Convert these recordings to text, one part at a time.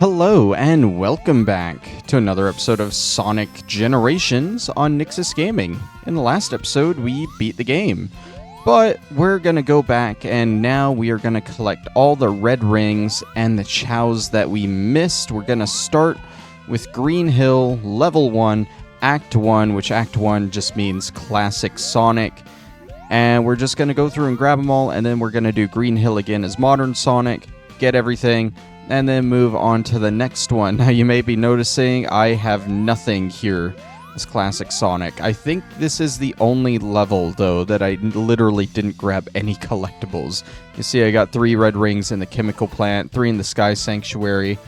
Hello and welcome back to another episode of Sonic Generations on Nyxus Gaming. In the last episode, we beat the game, but we're going to go back and now we are going to collect all the red rings and the chows that we missed. We're going to start with Green Hill, Level 1, Act 1, which Act 1 just means Classic Sonic. And we're just going to go through and grab them all, and then we're going to do Green Hill again as Modern Sonic, get everything, and then move on to the next one. Now you may be noticing I have nothing here as Classic Sonic. I think this is the only level, though, that I literally didn't grab any collectibles. You see I got 3 red rings in the chemical plant, 3 in the Sky Sanctuary,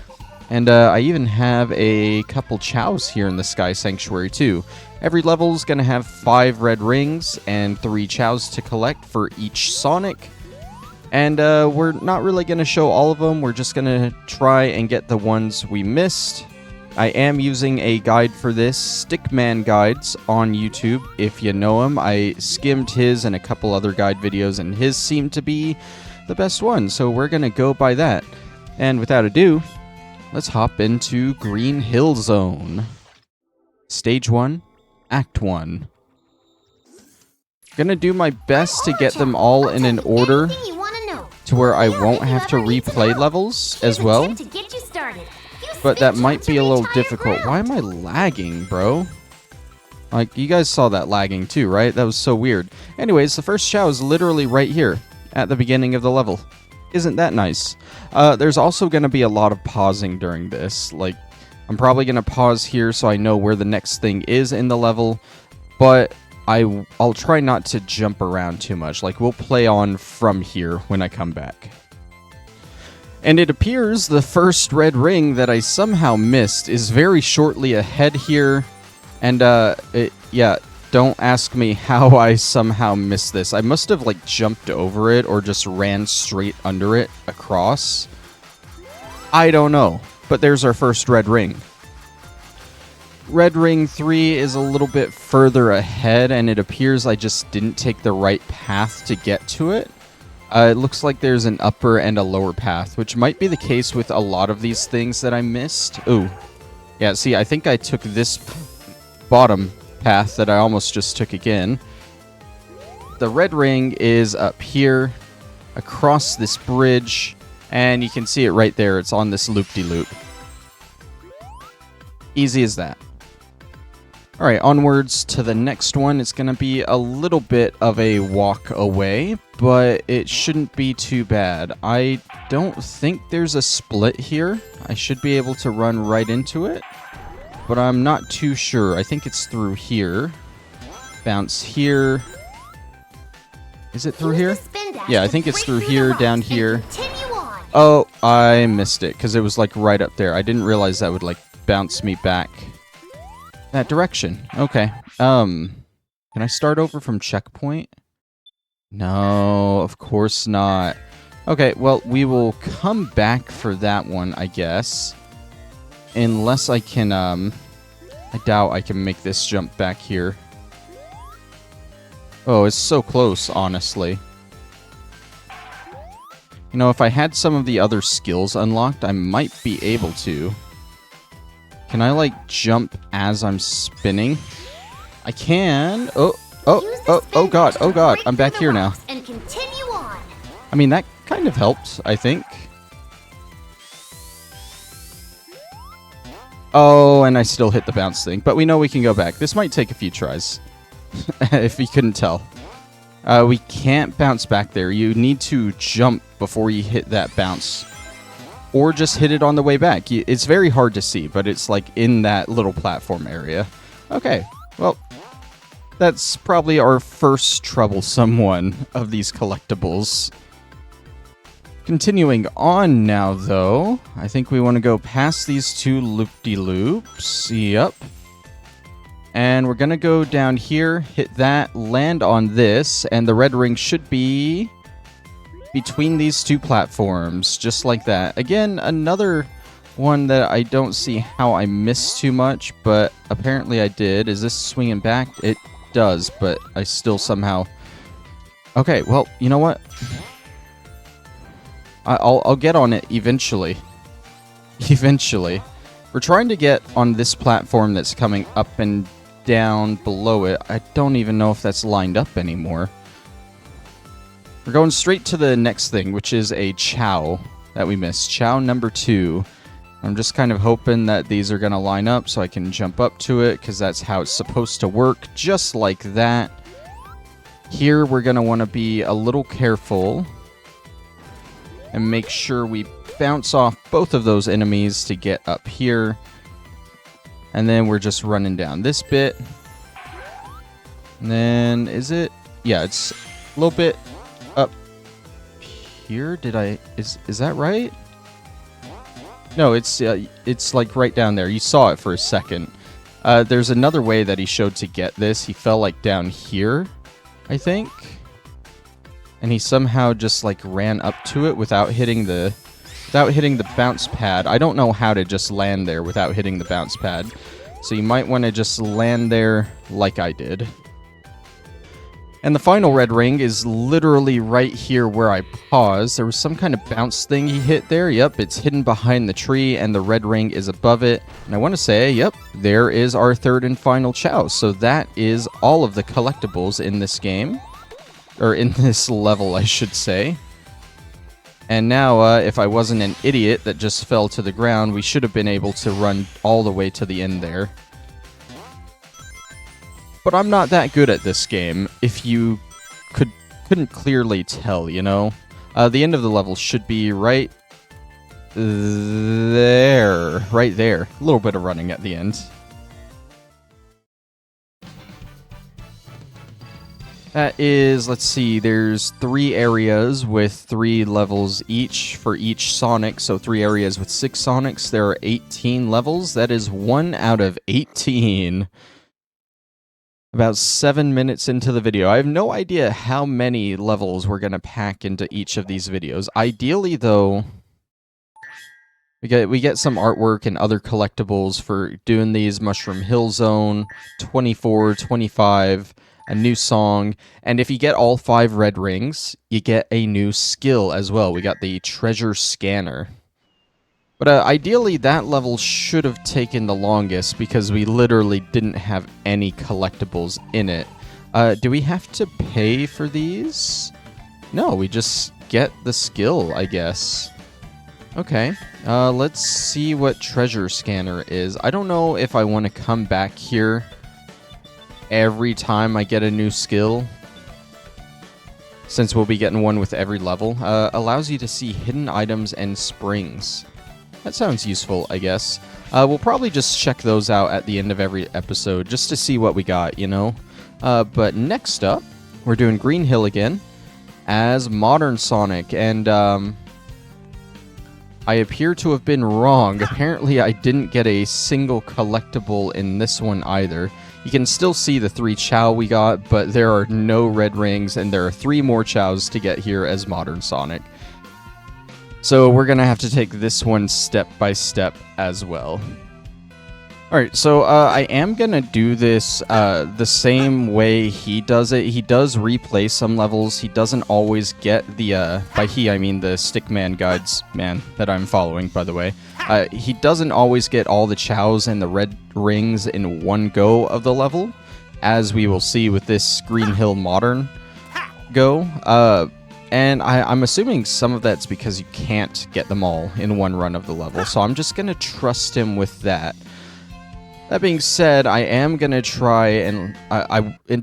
and I even have a couple chows here in the Sky Sanctuary, too. Every level is going to have 5 red rings and 3 chows to collect for each Sonic. And we're not really going to show all of them. We're just going to try and get the ones we missed. I am using a guide for this, Stickman Guides on YouTube, if you know him. I skimmed his and a couple other guide videos, and his seemed to be the best one. So we're going to go by that. And without ado, let's hop into Green Hill Zone. Stage 1, Act 1. Gonna do my best to get them all in an order to where I won't have to replay levels as well. But that might be a little difficult. Why am I lagging, bro? Like, you guys saw that lagging too, right? That was so weird. Anyways, the first chow is literally right here at the beginning of the level. Isn't that nice? There's also going to be a lot of pausing during this. Like, I'm probably going to pause here so I know where the next thing is in the level. But I'll try not to jump around too much. Like, we'll play on from here when I come back. And it appears the first red ring that I somehow missed is very shortly ahead here. And, yeah, don't ask me how I somehow missed this. I must have, like, jumped over it or just ran straight under it across. I don't know. But there's our first red ring. Red ring 3 is a little bit further ahead, and it appears I just didn't take the right path to get to it. It looks like there's an upper and a lower path, which might be the case with a lot of these things that I missed. Ooh. Yeah, see, I think I took this bottom path that I almost just took again. The red ring is up here, across this bridge, and you can see it right there. It's on this loop-de-loop. Easy as that. Alright, onwards to the next one. It's going to be a little bit of a walk away, but it shouldn't be too bad. I don't think there's a split here. I should be able to run right into it, but I'm not too sure. I think it's through here. Bounce here. Is it through here? Yeah, I think it's through here, down here. Oh, I missed it because it was like right up there. I didn't realize that would like bounce me back that direction. Okay. Can I start over from checkpoint? No, of course not. Okay, well, we will come back for that one, I guess. Unless I can, I doubt I can make this jump back here. Oh, it's so close, honestly. You know, if I had some of the other skills unlocked, I might be able to. Can I, like, jump as I'm spinning? I can. Oh god, I'm back here now. I mean, that kind of helped, I think. Oh, and I still hit the bounce thing, but we know we can go back. This might take a few tries, if you couldn't tell. We can't bounce back there. You need to jump before you hit that bounce. Or just hit it on the way back. It's very hard to see, but it's like in that little platform area. Okay, well, that's probably our first troublesome one of these collectibles. Continuing on now, though, I think we want to go past these 2 loop-de-loops. Yep. And we're going to go down here, hit that, land on this, and the red ring should be between these 2 platforms, just like that. Again, another one that I don't see how I missed too much, but apparently I did. Is this swinging back? It does, but I still somehow... Okay, well, you know what? I'll get on it eventually. eventually. We're trying to get on this platform that's coming up and down below it. I don't even know if that's lined up anymore. We're going straight to the next thing, which is a Chow that we missed. Chow number 2. I'm just kind of hoping that these are going to line up so I can jump up to it, because that's how it's supposed to work, just like that. Here, we're going to want to be a little careful and make sure we bounce off both of those enemies to get up here. And then we're just running down this bit. And then, is it? Yeah, it's a little bit up here. Is that right? No, it's like right down there. You saw it for a second. There's another way that he showed to get this. He fell like down here, I think. And he somehow just like ran up to it without hitting the bounce pad. I don't know how to just land there without hitting the bounce pad. So you might want to just land there like I did. And the final red ring is literally right here where I paused. There was some kind of bounce thing he hit there. Yep, it's hidden behind the tree, and the red ring is above it. And I want to say, yep, there is our third and final Chow. So that is all of the collectibles in this game. Or in this level, I should say. And now, if I wasn't an idiot that just fell to the ground, we should have been able to run all the way to the end there. But I'm not that good at this game, if you couldn't clearly tell, you know? The end of the level should be right there. Right there. A little bit of running at the end. That is, let's see, there's 3 areas with 3 levels each for each Sonic, so 3 areas with 6 Sonics. There are 18 levels. That is 1 out of 18. About 7 minutes into the video. I have no idea how many levels we're going to pack into each of these videos. Ideally, though, we get some artwork and other collectibles for doing these. Mushroom Hill Zone, 24, 25... a new song, and if you get all 5 red rings, you get a new skill as well. We got the treasure scanner. But ideally, that level should have taken the longest because we literally didn't have any collectibles in it. Do we have to pay for these? No, we just get the skill, I guess. Okay, let's see what treasure scanner is. I don't know if I want to come back here every time I get a new skill, since we'll be getting one with every level. Allows you to see hidden items and springs. That sounds useful, I guess. We'll probably just check those out at the end of every episode, just to see what we got, you know? But next up, we're doing Green Hill again, as Modern Sonic, and I appear to have been wrong. Apparently, I didn't get a single collectible in this one either. You can still see the 3 Chow we got, but there are no red rings, and there are 3 more Chows to get here as Modern Sonic. So we're going to have to take this one step by step as well. Alright, so I am going to do this the same way he does it. He does replay some levels. He doesn't always get the, by he I mean the Stickman Guides man that I'm following, by the way. He doesn't always get all the Chows and the red rings in one go of the level, as we will see with this Green Hill Modern go. And I'm assuming some of that's because you can't get them all in one run of the level, so I'm just going to trust him with that. That being said, I am going to try, and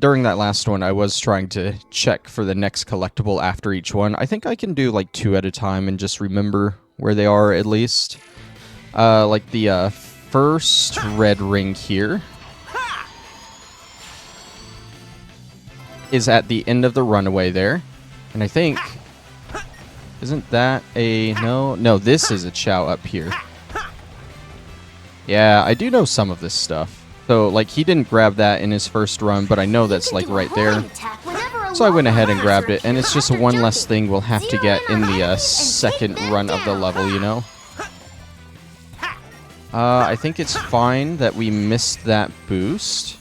during that last one, I was trying to check for the next collectible after each one. I think I can do like 2 at a time and just remember where they are at least. Like the first red ring here is at the end of the runaway there. And I think, isn't that a, no, this is a Chow up here. Yeah, I do know some of this stuff. So, like, he didn't grab that in his first run, but I know that's, like, right there. So I went ahead and grabbed it, and it's just one less thing we'll have to get in the second run of the level, you know? I think it's fine that we missed that boost,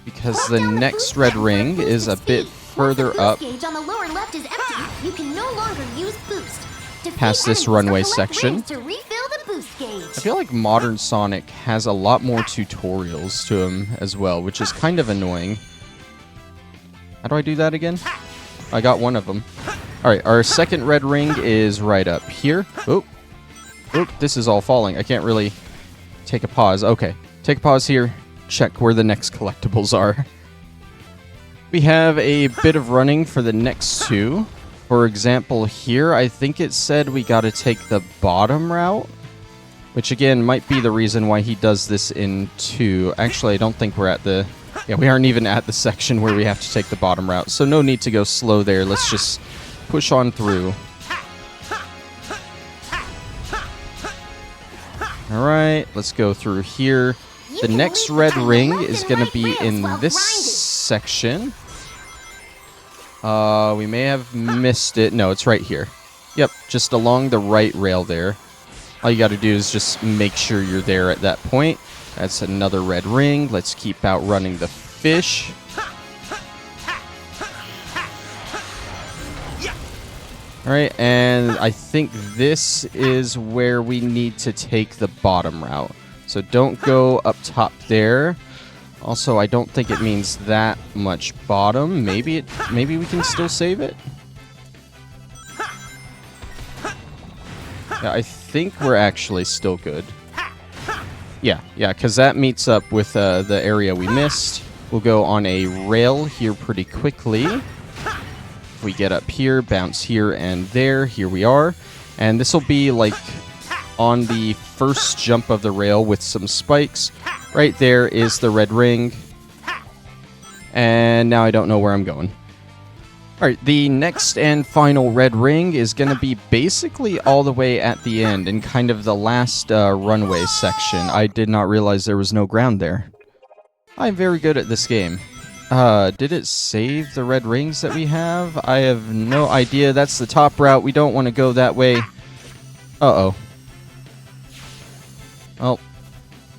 because the next red ring is a bit further up past this runway section. I feel like modern Sonic has a lot more tutorials to him as well, which is kind of annoying. How do I do that again? I got one of them. Alright, our second red ring is right up here. Oh, this is all falling. I can't really take a pause. Okay, take a pause here. Check where the next collectibles are. We have a bit of running for the next two. For example, here, I think it said we got to take the bottom route, which again might be the reason why he does this in two. Actually, I don't think we're at the... Yeah, we aren't even at the section where we have to take the bottom route, so no need to go slow there. Let's just push on through. Alright, let's go through here. The next red ring is going to be in this section. We may have missed it. No, it's right here. Yep, just along the right rail there. All you got to do is just make sure you're there at that point. That's another red ring. Let's keep outrunning the fish. Alright, and I think this is where we need to take the bottom route. So don't go up top there. Also, I don't think it means that much bottom. Maybe we can still save it. Yeah, I think we're actually still good. Yeah, because that meets up with the area we missed. We'll go on a rail here pretty quickly. If we get up here, bounce here and there. Here we are. And this will be like on the first jump of the rail with some spikes. Right there is the red ring. And now I don't know where I'm going. Alright, the next and final red ring is going to be basically all the way at the end in kind of the last runway section. I did not realize there was no ground there. I'm very good at this game. Did it save the red rings that we have? I have no idea. That's the top route. We don't want to go that way. Uh-oh. Well,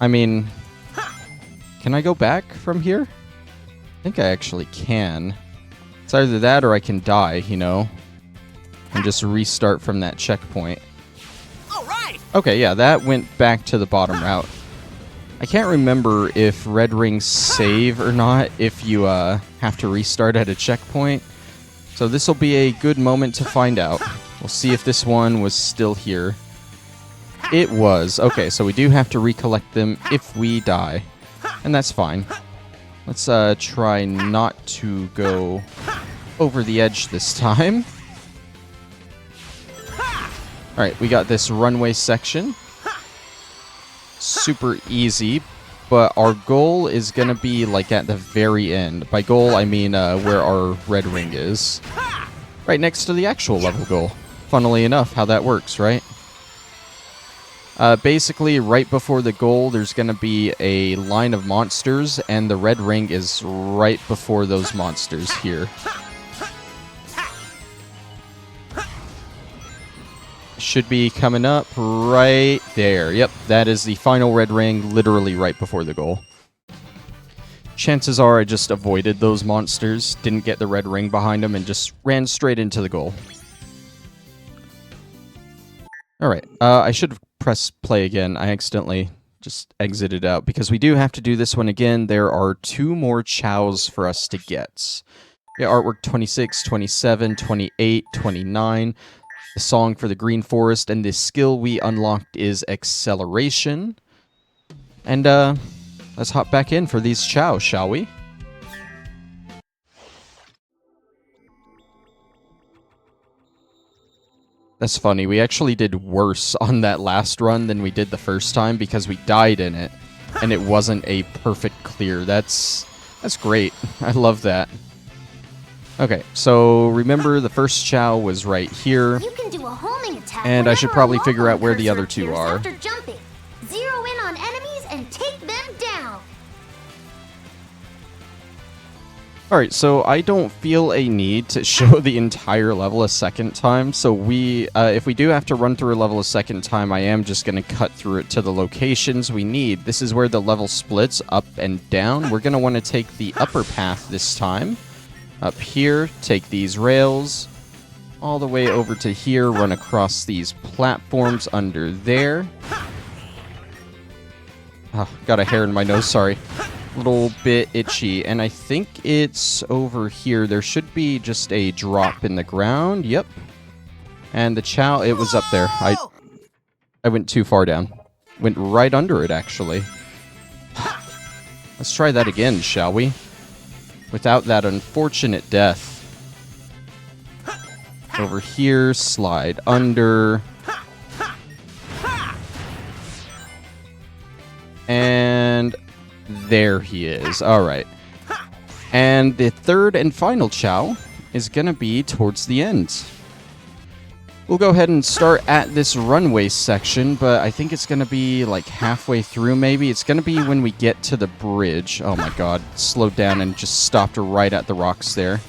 I mean, can I go back from here? I think I actually can. It's either that or I can die, you know, and just restart from that checkpoint. All right. Okay, yeah, that went back to the bottom route. I can't remember if red rings save or not if you have to restart at a checkpoint. So this will be a good moment to find out. We'll see if this one was still here. It was. Okay, so we do have to recollect them if we die. And that's fine. Let's try not to go over the edge this time. Alright, we got this runway section. Super easy, but our goal is going to be like at the very end. By goal, I mean where our red ring is. Right next to the actual level goal. Funnily enough, how that works, right? Basically, right before the goal, there's going to be a line of monsters, and the red ring is right before those monsters here. Should be coming up right there. Yep, that is the final red ring, literally right before the goal. Chances are I just avoided those monsters, didn't get the red ring behind them, and just ran straight into the goal. Alright, I should have pressed play again. I accidentally just exited out, because we do have to do this one again. There are 2 more chows for us to get. Yeah, artwork 26, 27, 28, 29. The song for the Green Forest, and the skill we unlocked is Acceleration. And let's hop back in for these chows, shall we? That's funny, we actually did worse on that last run than we did the first time because we died in it, and it wasn't a perfect clear. That's great. I love that. Okay, so remember the first chow was right here. You can do a homing attack, and I should probably figure out where the other 2 are. After jumping. Zero in on enemies and take them down. Alright, so I don't feel a need to show the entire level a second time, so if we do have to run through a level a second time, I am just going to cut through it to the locations we need. This is where the level splits up and down. We're going to want to take the upper path this time. Up here, take these rails, all the way over to here, run across these platforms under there. Oh, got a hair in my nose, sorry. A little bit itchy. And I think it's over here. There should be just a drop in the ground. Yep. And the chow, it was up there. I went too far down. Went right under it, actually. Let's try that again, shall we? Without that unfortunate death. Over here, slide under. And there he is. Alright. And the third and final chow is going to be towards the end. We'll go ahead and start at this runway section, but I think it's going to be like halfway through maybe. It's going to be when we get to the bridge. Oh my god, slowed down and just stopped right at the rocks there.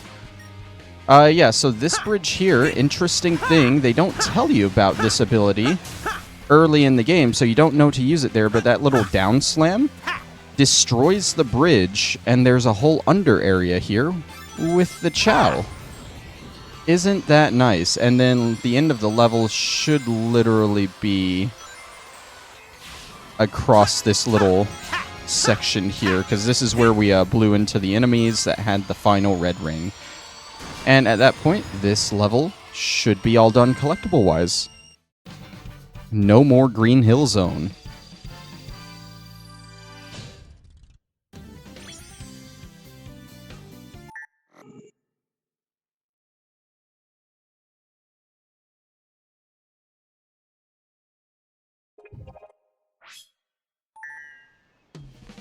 Yeah, so this bridge here, interesting thing, they don't tell you about this ability early in the game, so you don't know to use it there, but that little down slam destroys the bridge, and there's a whole under area here with the chow. Isn't that nice? And then the end of the level should literally be across this little section here, because this is where we blew into the enemies that had the final red ring. And at that point, this level should be all done collectible-wise. No more Green Hill Zone.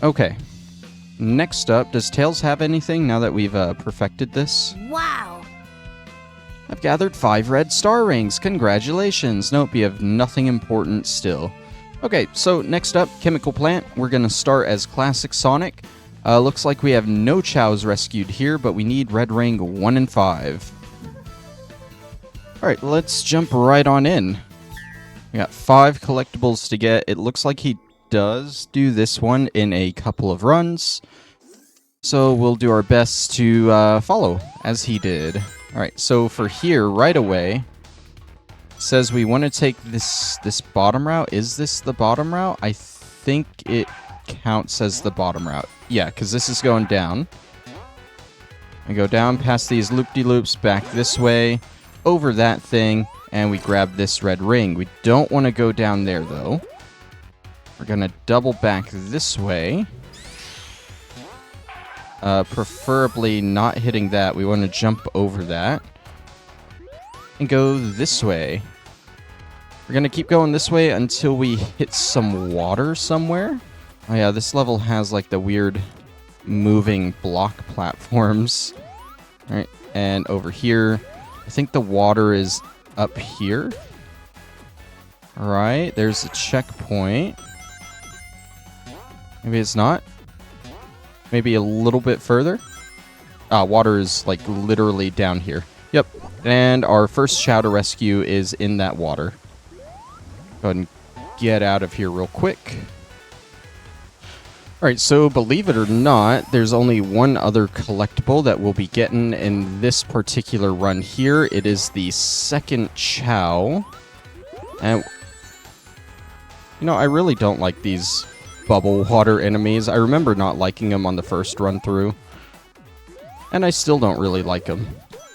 Okay. Next up, does Tails have anything now that we've perfected this? Wow! I've gathered 5 red star rings. Congratulations. Nope, you have nothing important still. Okay, so next up, Chemical Plant. We're going to start as Classic Sonic. Looks like we have no chows rescued here, but we need red ring 1 and 5. Alright, let's jump right on in. We got 5 collectibles to get. It looks like he does do this one in a couple of runs, so we'll do our best to follow as he did. Alright, so for here, right away, it says we want to take this bottom route. Is this the bottom route? I think it counts as the bottom route. Yeah, because this is going down. We go down past these loop-de-loops, back this way, over that thing, and we grab this red ring. We don't want to go down there, though. We're going to double back this way. Preferably not hitting that. We want to jump over that. And go this way. We're going to keep going this way until we hit some water somewhere. Oh yeah, this level has like the weird moving block platforms. Alright, and over here, I think the water is up here. Alright, there's a checkpoint. Maybe it's not. Maybe a little bit further. Water is like literally down here. Yep. And our first chow to rescue is in that water. Go ahead and get out of here real quick. Alright, so believe it or not, there's only one other collectible that we'll be getting in this particular run here. It is the second chow. And, you know, I really don't like these bubble water enemies. I remember not liking them on the first run through. And I still don't really like them.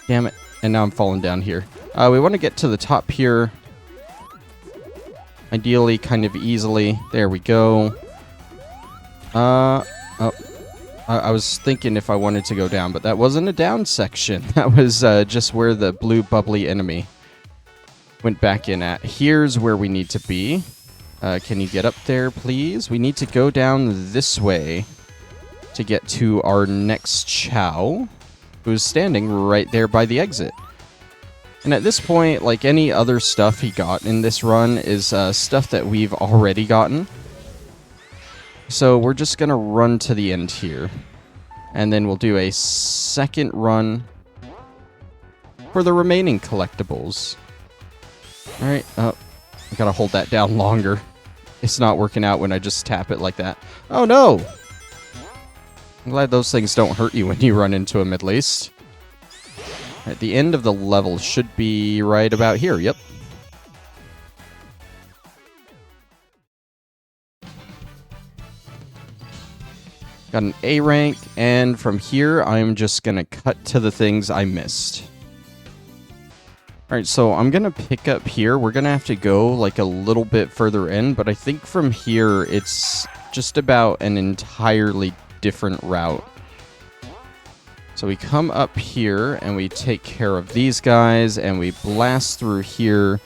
Damn it. And now I'm falling down here. We want to get to the top here. Ideally, kind of easily. There we go. I was thinking if I wanted to go down, but that wasn't a down section. That was just where the blue bubbly enemy went back in at. Here's where we need to be. Can you get up there, please? We need to go down this way to get to our next chow, who's standing right there by the exit. And at this point, like any other stuff he got in this run is stuff that we've already gotten. So we're just going to run to the end here. And then we'll do a second run for the remaining collectibles. Alright, I gotta hold that down longer. It's not working out when I just tap it like that. Oh no! I'm glad those things don't hurt you when you run into them, at least. At the end of the level should be right about here, yep. Got an A rank, and from here, I'm just going to cut to the things I missed. Alright, so I'm going to pick up here. We're going to have to go like a little bit further in, but I think from here, it's just about an entirely different route. So we come up here, and we take care of these guys, and we blast through here.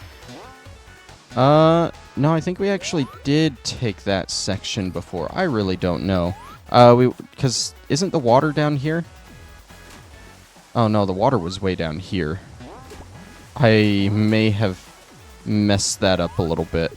No, I think we actually did take that section before. I really don't know. Because isn't the water down here? Oh no, the water was way down here. I may have messed that up a little bit.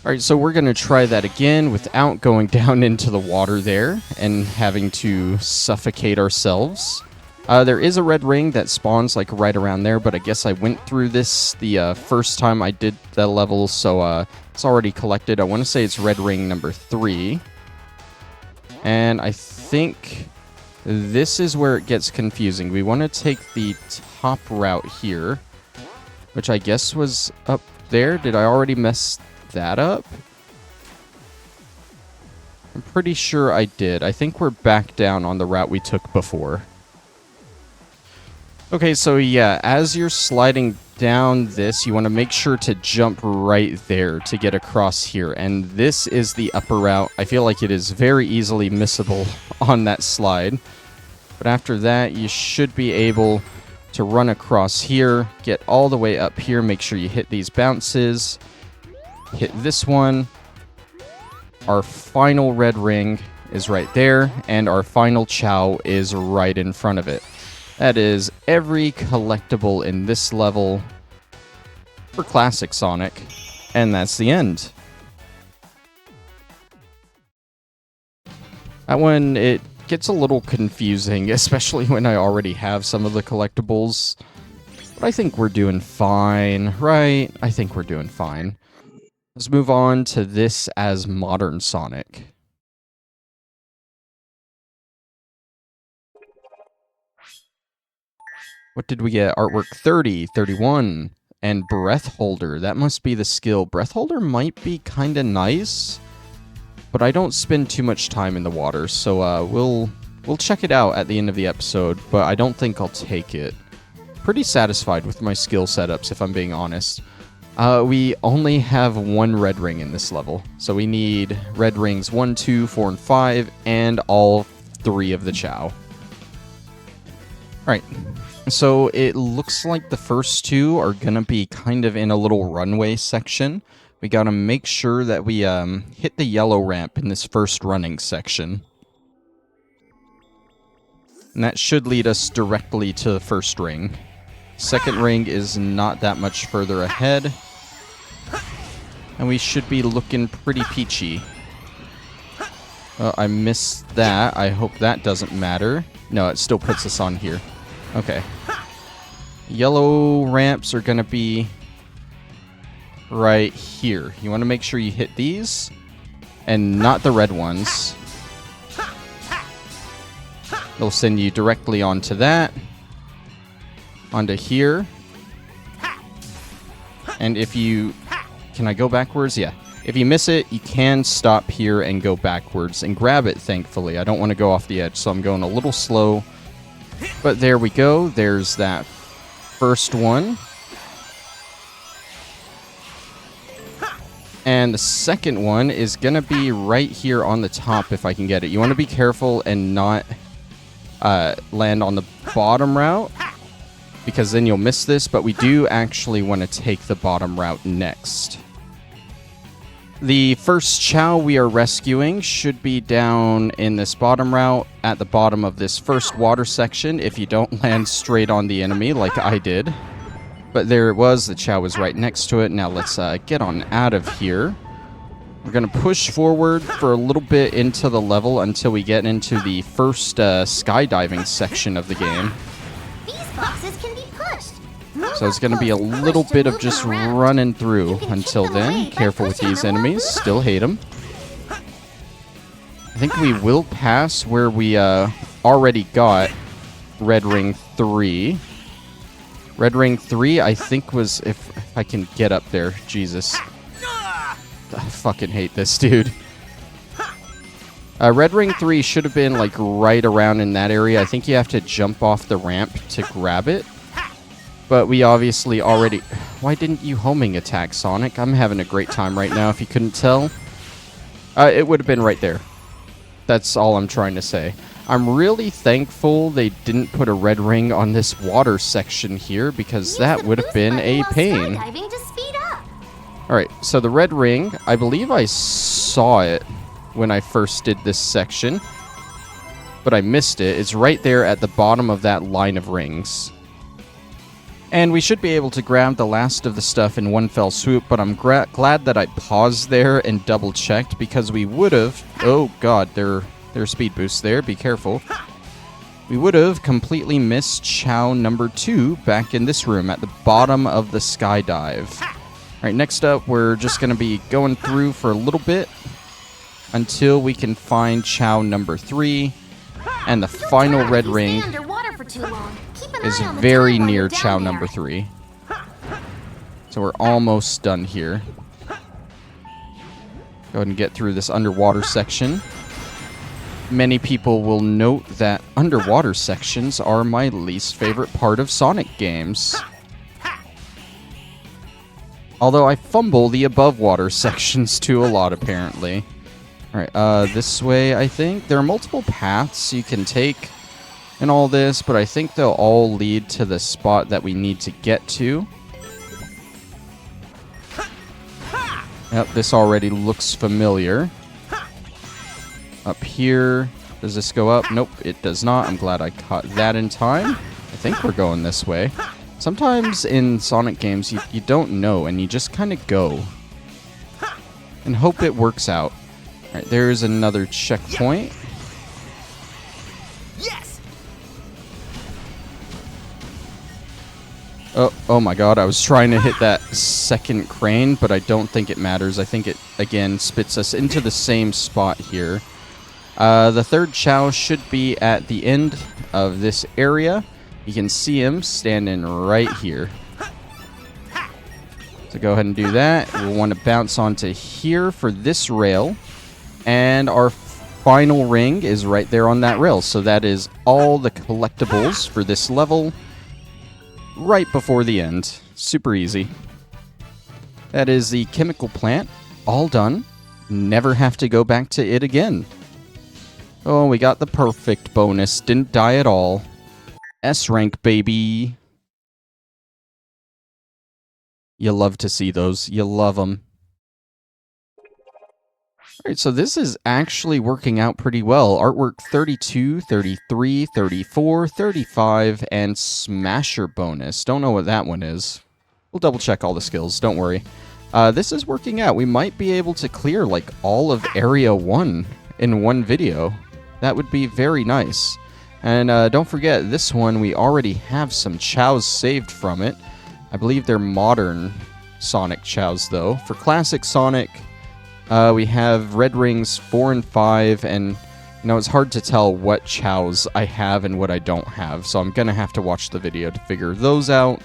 Alright, so we're going to try that again without going down into the water there and having to suffocate ourselves. There is a red ring that spawns like right around there, but I guess I went through this the first time I did the level, so it's already collected. I want to say it's red ring number 3. And I think this is where it gets confusing. We want to take the top route here, which I guess was up there. Did I already mess that up? I'm pretty sure I did. I think we're back down on the route we took before. Okay, so yeah, as you're sliding down this, you want to make sure to jump right there to get across here. And this is the upper route. I feel like it is very easily missable on that slide. But after that, you should be able to run across here, get all the way up here, make sure you hit these bounces, hit this one. Our final red ring is right there, and our final chow is right in front of it. That is every collectible in this level for Classic Sonic, and that's the end. That one, it gets a little confusing, especially when I already have some of the collectibles. But I think we're doing fine, right? I think we're doing fine. Let's move on to this as Modern Sonic. What did we get? Artwork 30, 31, and Breath Holder. That must be the skill. Breath Holder might be kind of nice, but I don't spend too much time in the water, so we'll check it out at the end of the episode, but I don't think I'll take it. Pretty satisfied with my skill setups, if I'm being honest. We only have one red ring in this level, so we need red rings 1, 2, 4, and 5, and all 3 of the chow. Alright. So it looks like the first 2 are going to be kind of in a little runway section. We got to make sure that we hit the yellow ramp in this first running section. And that should lead us directly to the first ring. Second ring is not that much further ahead. And we should be looking pretty peachy. I missed that. I hope that doesn't matter. No, it still puts us on here. Okay. Yellow ramps are going to be right here. You want to make sure you hit these and not the red ones. They'll send you directly onto that. Onto here. And if you... Can I go backwards? Yeah. If you miss it, you can stop here and go backwards and grab it, thankfully. I don't want to go off the edge, so I'm going a little slow. But there we go. There's that first one. And the second one is going to be right here on the top if I can get it. You want to be careful and not land on the bottom route, because then you'll miss this, but we do actually want to take the bottom route next. The first chow we are rescuing should be down in this bottom route at the bottom of this first water section if you don't land straight on the enemy like I did. But there it was, the chow was right next to it. Now let's get on out of here. We're going to push forward for a little bit into the level until we get into the first skydiving section of the game. These boxes can be pushed. So it's going to be a little bit of just running through until then. Careful with these enemies. Still hate them. I think we will pass where we already got Red Ring 3. Red Ring 3, I think, was... If I can get up there. Jesus. I fucking hate this, dude. Red Ring 3 should have been like right around in that area. I think you have to jump off the ramp to grab it. But we obviously already... Why didn't you homing attack, Sonic? I'm having a great time right now, if you couldn't tell. It would have been right there. That's all I'm trying to say. I'm really thankful they didn't put a red ring on this water section here, because that would have been a pain. Alright, so the red ring, I believe I saw it when I first did this section, but I missed it. It's right there at the bottom of that line of rings. And we should be able to grab the last of the stuff in one fell swoop, but I'm glad that I paused there and double-checked, because we would have... Oh, God, there are speed boosts there. Be careful. We would have completely missed Chow number 2 back in this room at the bottom of the skydive. Alright, next up, we're just going to be going through for a little bit until we can find Chow number 3, and the final red ring is very near Chow number 3. So we're almost done here. Go ahead and get through this underwater section. Many people will note that underwater sections are my least favorite part of Sonic games. Although I fumble the above water sections too a lot, apparently. Alright, this way, I think. There are multiple paths you can take in all this, but I think they'll all lead to the spot that we need to get to. Yep, this already looks familiar. Up here, does this go up? Nope, it does not. I'm glad I caught that in time. I think we're going this way. Sometimes in Sonic games, you don't know, and you just kind of go. And hope it works out. Alright, there's another checkpoint. Yes. Oh my god, I was trying to hit that second crane, but I don't think it matters. I think it, again, spits us into the same spot here. The third Chow should be at the end of this area. You can see him standing right here. So go ahead and do that. We'll want to bounce onto here for this rail. And our final ring is right there on that rail. So that is all the collectibles for this level right before the end. Super easy. That is the chemical plant. All done. Never have to go back to it again. Oh, we got the perfect bonus. Didn't die at all. S rank, baby. You love to see those. You love them. Alright, so this is actually working out pretty well. Artwork 32, 33, 34, 35, and Smasher bonus. Don't know what that one is. We'll double check all the skills, don't worry. This is working out. We might be able to clear like all of Area 1 in one video. That would be very nice. And don't forget, this one we already have some Chows saved from it. I believe they're modern Sonic Chows though. For classic Sonic, we have Red Rings 4 and 5, and you know, it's hard to tell what Chows I have and what I don't have, so I'm gonna have to watch the video to figure those out.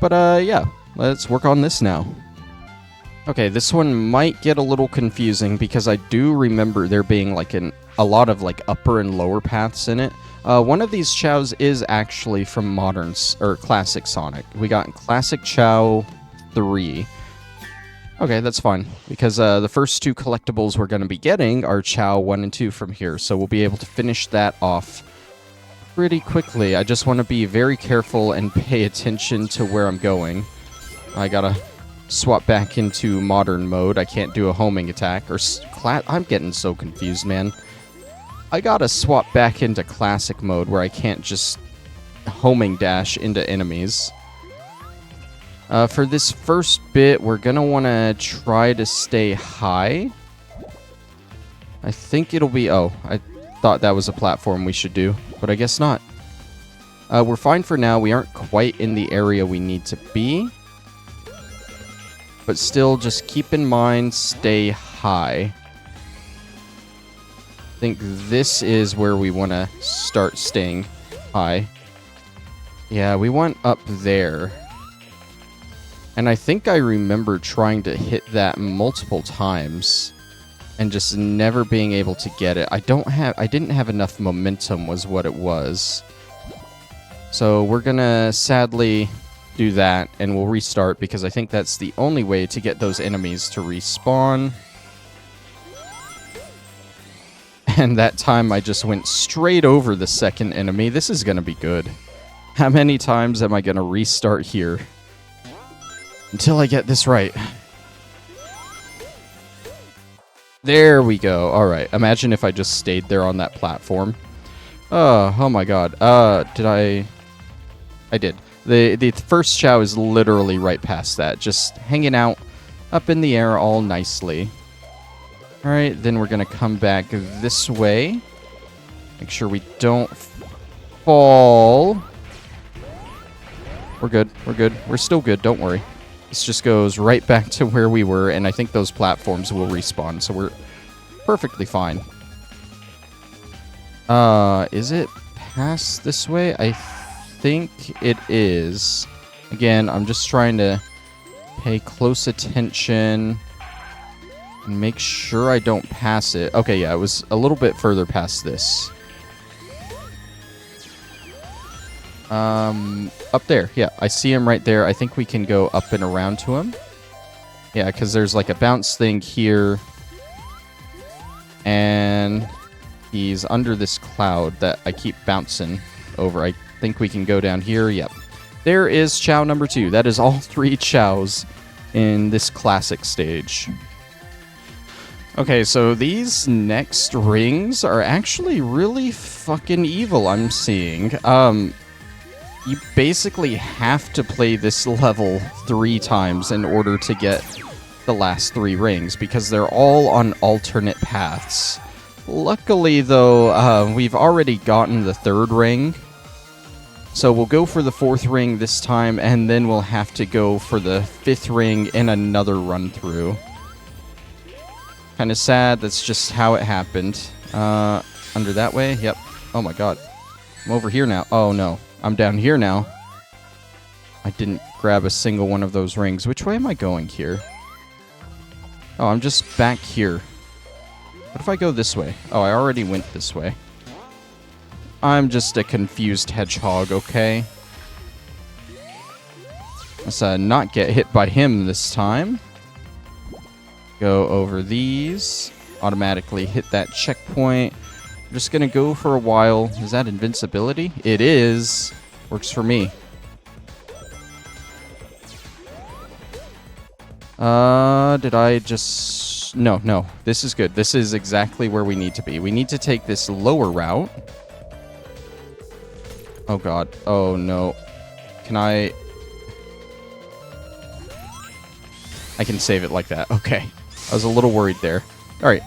But yeah, let's work on this now. Okay, this one might get a little confusing because I do remember there being like a lot of like upper and lower paths in it. One of these Chows is actually from modern or classic Sonic. We got Classic Chow 3. Okay, that's fine, because the first two collectibles we're going to be getting are Chow 1 and 2 from here, so we'll be able to finish that off pretty quickly. I just want to be very careful and pay attention to where I'm going. I gotta swap back into modern mode. I can't do a homing attack, or I'm getting so confused, man. I gotta swap back into classic mode where I can't just homing dash into enemies. For this first bit, we're going to want to try to stay high. I think it'll be... Oh, I thought that was a platform we should do, but I guess not. We're fine for now. We aren't quite in the area we need to be. But still, just keep in mind, stay high. I think this is where we want to start staying high. Yeah, we want up there. And I think I remember trying to hit that multiple times. and just never being able to get it. I didn't have enough momentum was what it was. So we're gonna sadly do that, and we'll restart because I think that's the only way to get those enemies to respawn. And that time I just went straight over the second enemy. This is gonna be good. How many times am I gonna restart here? Until I get this right. There we go. Alright, imagine if I just stayed there on that platform. Oh my god. Did I did. The first Chow is literally right past that. Just hanging out up in the air all nicely. Alright, then we're gonna come back this way. Make sure we don't fall. We're good. We're good. We're still good. Don't worry. This just goes right back to where we were, and I think those platforms will respawn, so we're perfectly fine. Is it past this way? I think it is. Again, I'm just trying to pay close attention and make sure I don't pass it. Okay, yeah, it was a little bit further past this. Up there. Yeah, I see him right there. I think we can go up and around to him. Yeah, because there's like a bounce thing here. And he's under this cloud that I keep bouncing over. I think we can go down here. Yep. There is Chow number 2. That is all 3 Chows in this classic stage. Okay, so these next rings are actually really fucking evil, I'm seeing. You basically have to play this level 3 times in order to get the last 3 rings, because they're all on alternate paths. Luckily, though, we've already gotten the 3rd ring, so we'll go for the 4th ring this time, and then we'll have to go for the 5th ring in another run-through. Kind of sad, that's just how it happened. Under that way? Yep. Oh my god. I'm over here now. Oh no. I'm down here now. I didn't grab a single one of those rings. Which way am I going here? Oh, I'm just back here. What if I go this way? Oh, I already went this way. I'm just a confused hedgehog, okay? Let's not get hit by him this time. Go over these. Automatically hit that checkpoint. I'm just gonna go for a while. Is that invincibility? It is. Works for me. Did I just... No. This is good. This is exactly where we need to be. We need to take this lower route. Oh god. Oh no. Can I can save it like that. Okay. I was a little worried there. Alright.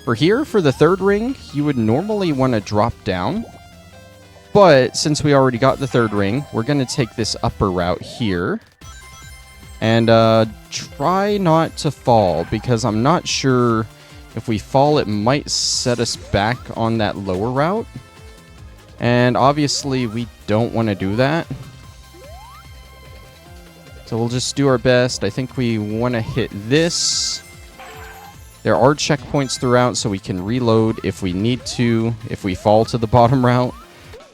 For here, for the 3rd ring, you would normally want to drop down. But since we already got the 3rd ring, we're going to take this upper route here. And try not to fall, because I'm not sure if we fall, it might set us back on that lower route. And obviously, we don't want to do that. So we'll just do our best. I think we want to hit this. There are checkpoints throughout, so we can reload if we need to, if we fall to the bottom route.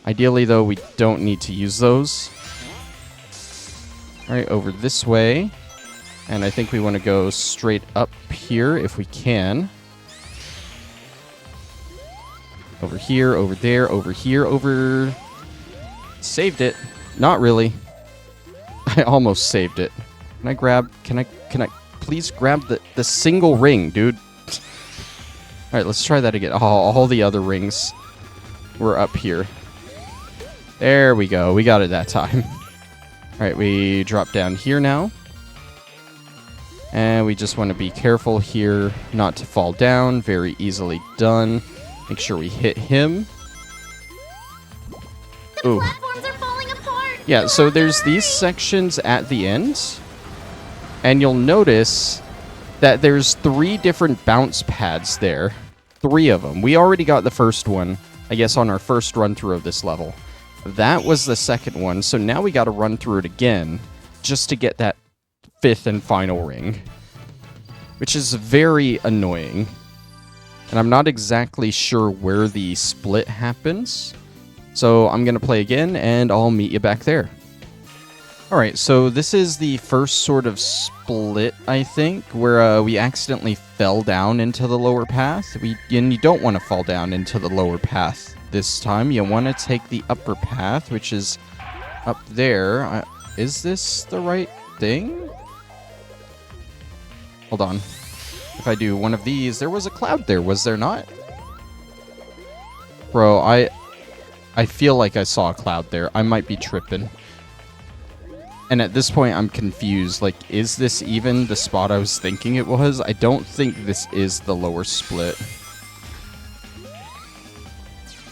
Ideally, though, we don't need to use those. Alright, over this way. And I think we want to go straight up here if we can. Over here, over there, over here, over... Saved it. Not really. I almost saved it. Can I grab... Can I please grab the single ring, dude? Alright, let's try that again. Oh, all the other rings were up here. There we go. We got it that time. Alright, we drop down here now. And we just want to be careful here not to fall down. Very easily done. Make sure we hit him. Ooh. Platforms are falling apart. Yeah, so there's these sections at the end. And you'll notice that there's 3 different bounce pads there. 3 of them. We already got the first one, I guess, on our first run-through of this level. That was the second one, so now we gotta run through it again just to get that 5th and final ring. Which is very annoying. And I'm not exactly sure where the split happens. So I'm going to play again, and I'll meet you back there. Alright, so this is the first sort of split, I think, where we accidentally fell down into the lower path. And you don't want to fall down into the lower path this time. You want to take the upper path, which is up there. Is this the right thing? Hold on. If I do one of these, there was a cloud there, was there not? Bro, I feel like I saw a cloud there. I might be tripping. And at this point, I'm confused. Like, is this even the spot I was thinking it was? I don't think this is the lower split.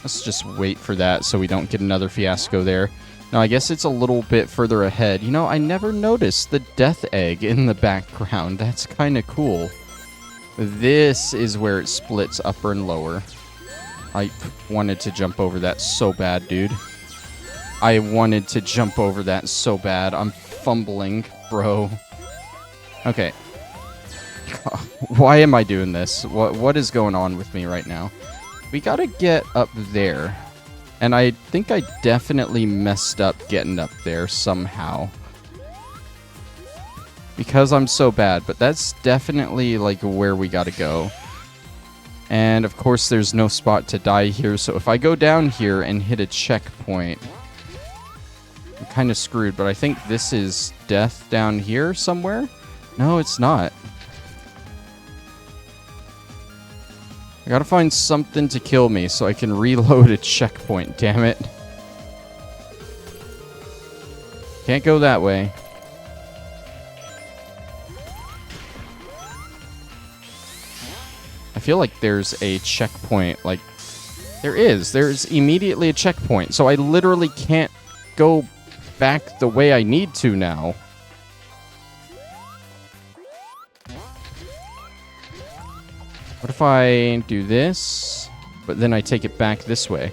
Let's just wait for that so we don't get another fiasco there. Now, I guess it's a little bit further ahead. You know, I never noticed the death egg in the background. That's kind of cool. This is where it splits upper and lower. I wanted to jump over that so bad, dude. I wanted to jump over that so bad. I'm fumbling, bro. Okay. Why am I doing this? What is going on with me right now? We gotta get up there. And I think I definitely messed up getting up there somehow. Because I'm so bad. But that's definitely, like, where we gotta go. And, of course, there's no spot to die here. So if I go down here and hit a checkpoint, I'm kind of screwed. But I think this is death down here somewhere. No, it's not. I gotta find something to kill me so I can reload a checkpoint, damn it. Can't go that way. I feel like there's a checkpoint, like... There's immediately a checkpoint, so I literally can't go back the way I need to now. What if I do this, but then I take it back this way?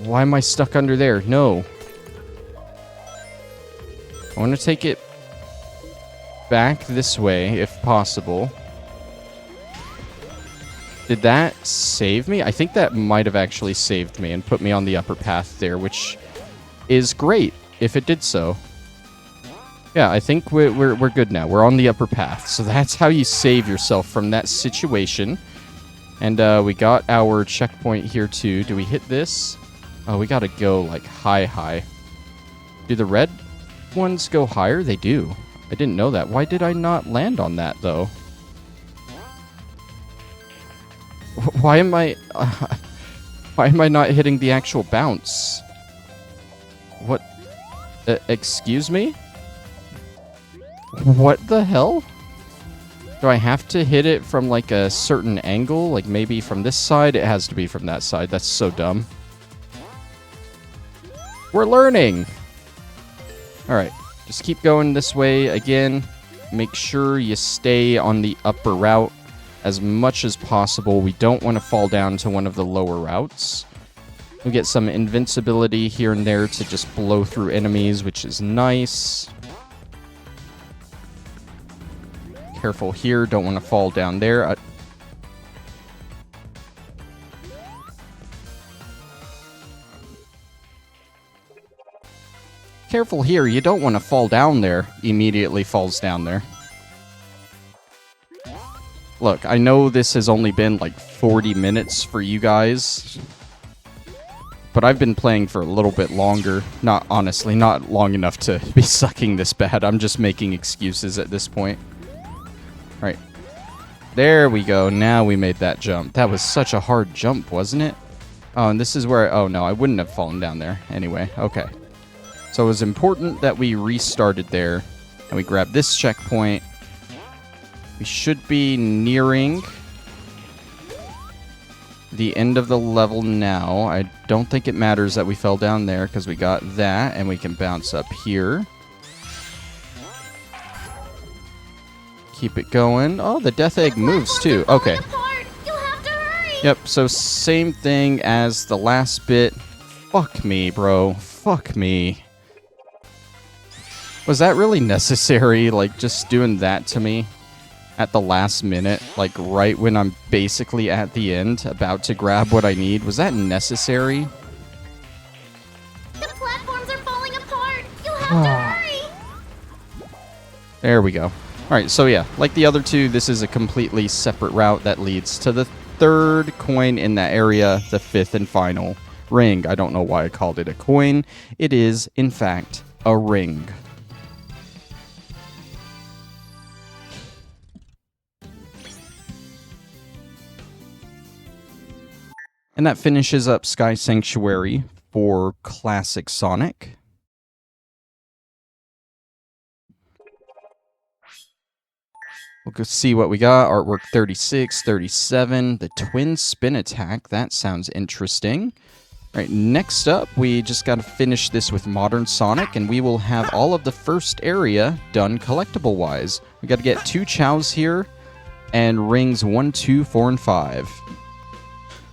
Why am I stuck under there? No. I want to take it back this way, if possible. Did that save me? I think that might have actually saved me and put me on the upper path there, which is great if it did so. Yeah, I think we're good now. We're on the upper path. So that's how you save yourself from that situation. And we got our checkpoint here too. Do we hit this? Oh, we gotta go like high. Do the red ones go higher? They do. I didn't know that. Why did I not land on that though? Why am I not hitting the actual bounce? What? Excuse me? What the hell? Do I have to hit it from like a certain angle? Like maybe from this side? It has to be from that side. That's so dumb. We're learning! Alright, just keep going this way again. Make sure you stay on the upper route as much as possible. We don't want to fall down to one of the lower routes. We get some invincibility here and there to just blow through enemies, which is nice. Careful here, don't want to fall down there. Careful here, you don't want to fall down there. Immediately falls down there. Look, I know this has only been like 40 minutes for you guys, but I've been playing for a little bit longer. Honestly, not long enough to be sucking this bad. I'm just making excuses at this point. Right. There we go. Now we made that jump. That was such a hard jump, wasn't it? Oh, and this is where... Oh, no, I wouldn't have fallen down there. Anyway, okay. So it was important that we restarted there, and we grabbed this checkpoint. We should be nearing the end of the level now. I don't think it matters that we fell down there, because we got that, and we can bounce up here. Keep it going. Oh, the death egg moves too. Okay. Yep, so same thing as the last bit. Fuck me, bro. Fuck me. Was that really necessary, like, just doing that to me? at the last minute, like right when I'm basically at the end, about to grab what I need. Was that necessary? The platforms are falling apart. You'll have to hurry. There we go. All right, so yeah, like the other two, this is a completely separate route that leads to the third coin in that area, the fifth and final ring. I don't know why I called it a coin. It is, in fact, a ring. And that finishes up Sky Sanctuary for Classic Sonic. We'll go see what we got. Artwork 36, 37, the twin spin attack. That sounds interesting. All right, next up, we just got to finish this with Modern Sonic, and we will have all of the first area done collectible-wise. We got to get 2 chows here, and rings 1, 2, 4, and 5.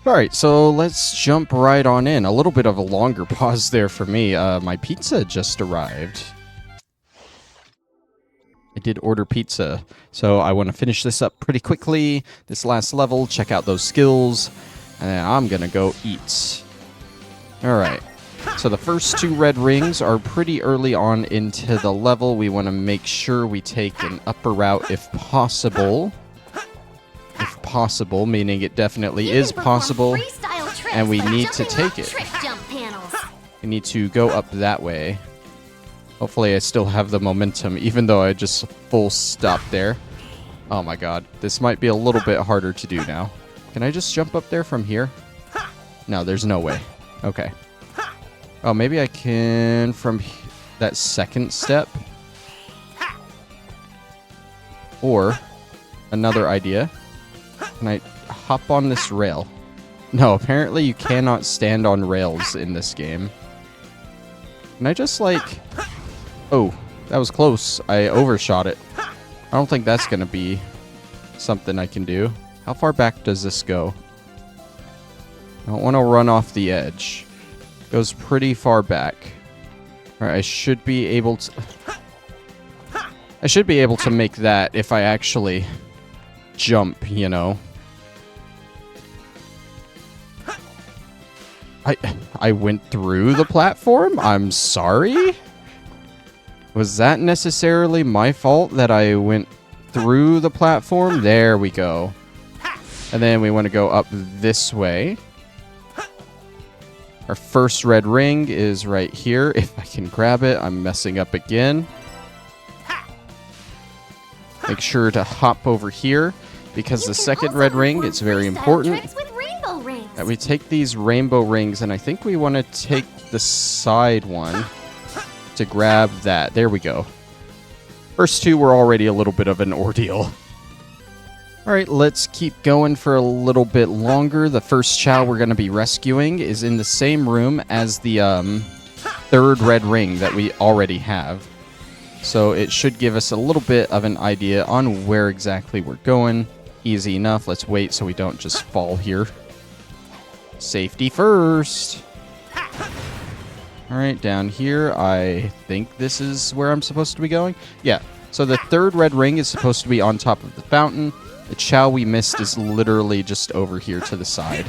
All right, so let's jump right on in. A little bit of a longer pause there for me. My pizza just arrived. I did order pizza, so I want to finish this up pretty quickly. This last level, check out those skills, and then I'm going to go eat. All right, so the first 2 red rings are pretty early on into the level. We want to make sure we take an upper route if possible. If possible, meaning it definitely is possible, and we need to take it. We need to go up that way. Hopefully I still have the momentum, even though I just full stopped there. Oh my god, this might be a little bit harder to do now. Can I just jump up there from here? No, there's no way. Okay. Oh, maybe I can from that second step. Or, another idea. Can I hop on this rail? No, apparently you cannot stand on rails in this game. Can I just, like... Oh, that was close. I overshot it. I don't think that's going to be something I can do. How far back does this go? I don't want to run off the edge. It goes pretty far back. Alright, I should be able to... I should be able to make that if I actually jump, you know. I went through the platform? I'm sorry? Was that necessarily my fault that I went through the platform? There we go. And then we want to go up this way. Our first red ring is right here. If I can grab it, I'm messing up again. Make sure to hop over here, because the second red ring, it's very important that we take these rainbow rings, and I think we want to take the side one to grab that. There we go. First 2 were already a little bit of an ordeal. Alright, let's keep going for a little bit longer. The first chow we're going to be rescuing is in the same room as the third red ring that we already have. So it should give us a little bit of an idea on where exactly we're going. Easy enough. Let's wait so we don't just fall here. Safety first. Alright, down here, I think this is where I'm supposed to be going. Yeah, so the third red ring is supposed to be on top of the fountain. The chow we missed is literally just over here to the side.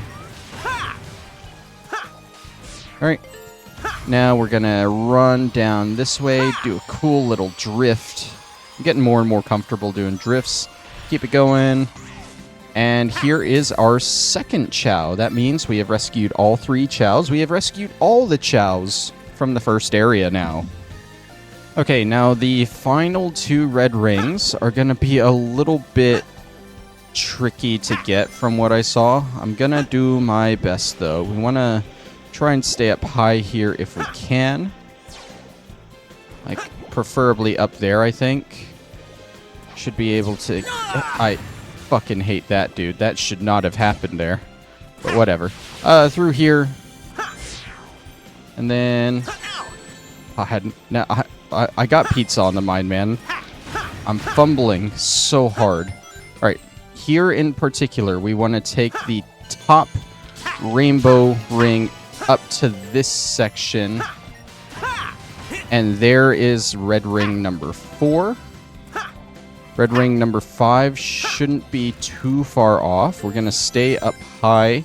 Alright, now we're gonna run down this way, do a cool little drift. I'm getting more and more comfortable doing drifts. Keep it going. And here is our second chow. That means we have rescued all 3 chows. We have rescued all the chows from the first area now. Okay, now the final 2 red rings are going to be a little bit tricky to get from what I saw. I'm going to do my best, though. We want to try and stay up high here if we can. Like, preferably up there, I think. Should be able to... I fucking hate that, dude. That should not have happened there. But whatever. Through here. And then... I got pizza on the mind, man. I'm fumbling so hard. Alright. Here in particular, we want to take the top rainbow ring up to this section. And there is red ring number 4. Red ring number 5 shouldn't be too far off. We're going to stay up high,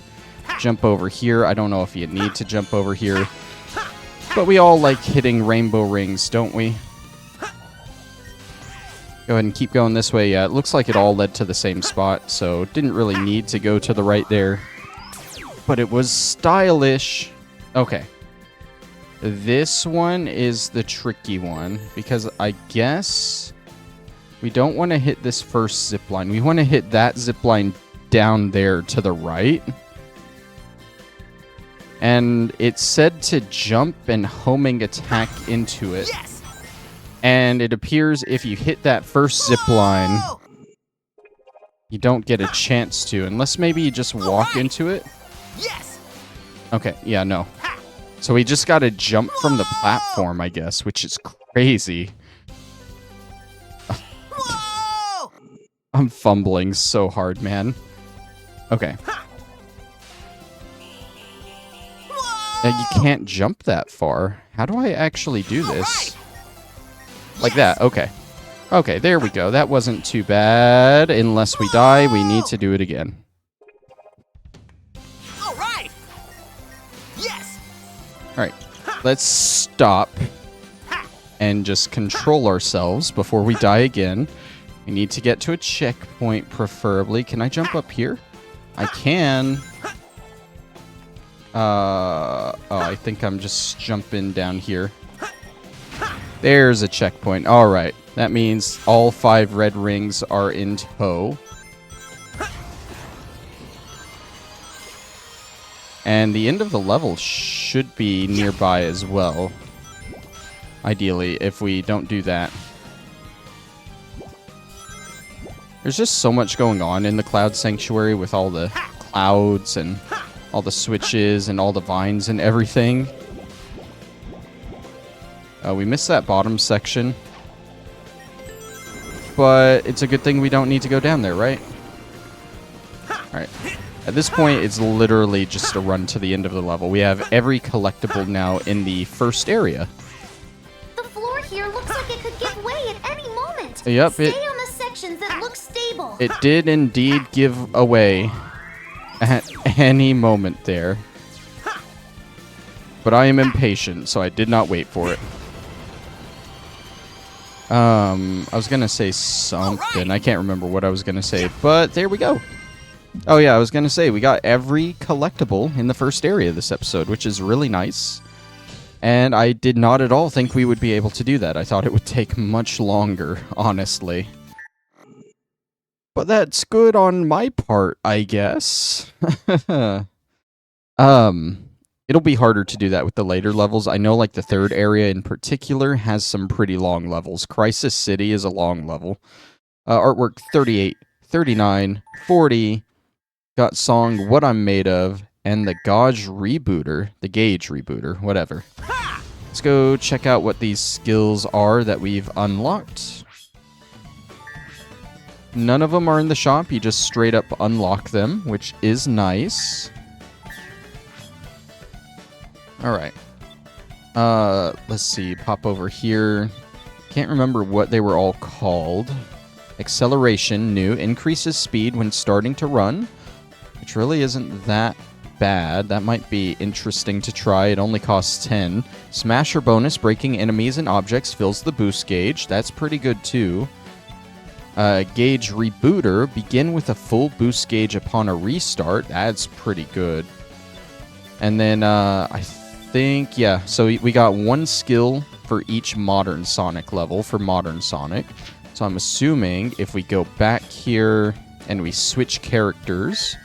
jump over here. I don't know if you need to jump over here, but we all like hitting rainbow rings, don't we? Go ahead and keep going this way. Yeah, it looks like it all led to the same spot, so didn't really need to go to the right there. But it was stylish. Okay. This one is the tricky one, because I guess we don't want to hit this first zip line. We want to hit that zip line down there to the right. And it said to jump and homing attack into it. Yes! And it appears if you hit that first zip line, you don't get a chance to, unless maybe you just walk into it. Yes. Okay, yeah, no. So we just gotta jump from the platform, I guess, which is crazy. I'm fumbling so hard, man. Okay. You can't jump that far. How do I actually do this? Like that, okay. Okay, there we go. That wasn't too bad. Unless we die, we need to do it again. All right. Yes. All right. Let's stop and just control ourselves before we die again. We need to get to a checkpoint, preferably. Can I jump up here? I can. Oh, I think I'm just jumping down here. There's a checkpoint. All right. That means all 5 red rings are in tow. And the end of the level should be nearby as well. Ideally, if we don't do that. There's just so much going on in the Cloud Sanctuary with all the clouds and all the switches and all the vines and everything. We missed that bottom section. But it's a good thing we don't need to go down there, right? Alright. At this point, it's literally just a run to the end of the level. We have every collectible now in the first area. The floor here looks like it could give way at any moment. Yep, Stay on the sections that look stable. It did indeed give away at any moment there. But I am impatient, so I did not wait for it. I was going to say something. I can't remember what I was going to say, but there we go. Oh, yeah, I was going to say we got every collectible in the first area of this episode, which is really nice. And I did not at all think we would be able to do that. I thought it would take much longer, honestly. But that's good on my part, I guess. It'll be harder to do that with the later levels. I know, like, the third area in particular has some pretty long levels. Crisis City is a long level. Artwork 38, 39, 40. Got song What I'm Made Of, and the Gauge Rebooter, whatever. Let's go check out what these skills are that we've unlocked. None of them are in the shop. You just straight up unlock them, which is nice. Alright. Let's see. Pop over here. Can't remember what they were all called. Acceleration, new. Increases speed when starting to run. Which really isn't that bad. That might be interesting to try. It only costs 10. Smasher bonus, breaking enemies and objects fills the boost gauge. That's pretty good too. Gauge Rebooter, begin with a full boost gauge upon a restart. That's pretty good. And then I think, yeah, so we got one skill for each Modern Sonic level for Modern Sonic. So I'm assuming if we go back here and we switch characters,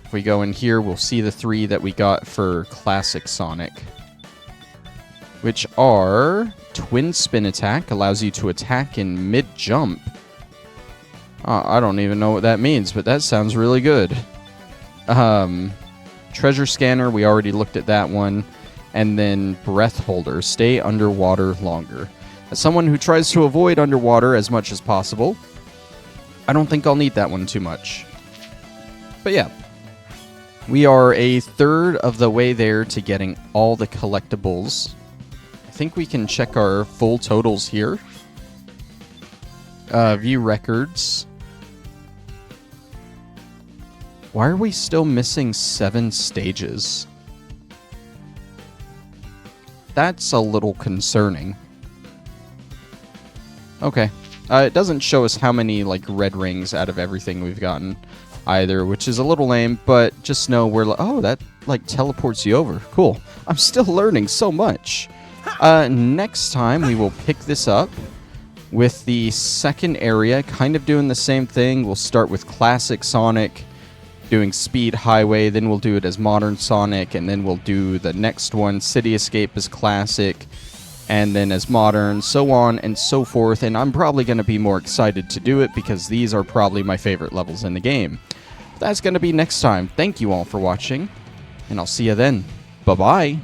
if we go in here, we'll see the 3 that we got for Classic Sonic, which are Twin Spin Attack, allows you to attack in mid-jump. I don't even know what that means, but that sounds really good. Treasure Scanner, we already looked at that one. And then Breath Holder, stay underwater longer. As someone who tries to avoid underwater as much as possible, I don't think I'll need that one too much. But yeah. We are a third of the way there to getting all the collectibles. I think we can check our full totals here. View records. Why are we still missing 7 stages? That's a little concerning. Okay. It doesn't show us how many, like, red rings out of everything we've gotten either, which is a little lame, but just know we're oh, that, like, teleports you over. Cool. I'm still learning so much. Next time, we will pick this up with the second area, kind of doing the same thing. We'll start with Classic Sonic, doing Speed Highway, then we'll do it as Modern Sonic, and then we'll do the next one, City Escape, as Classic, and then as Modern, so on and so forth, and I'm probably going to be more excited to do it because these are probably my favorite levels in the game. That's going to be next time. Thank you all for watching, and I'll see you then. Bye-bye.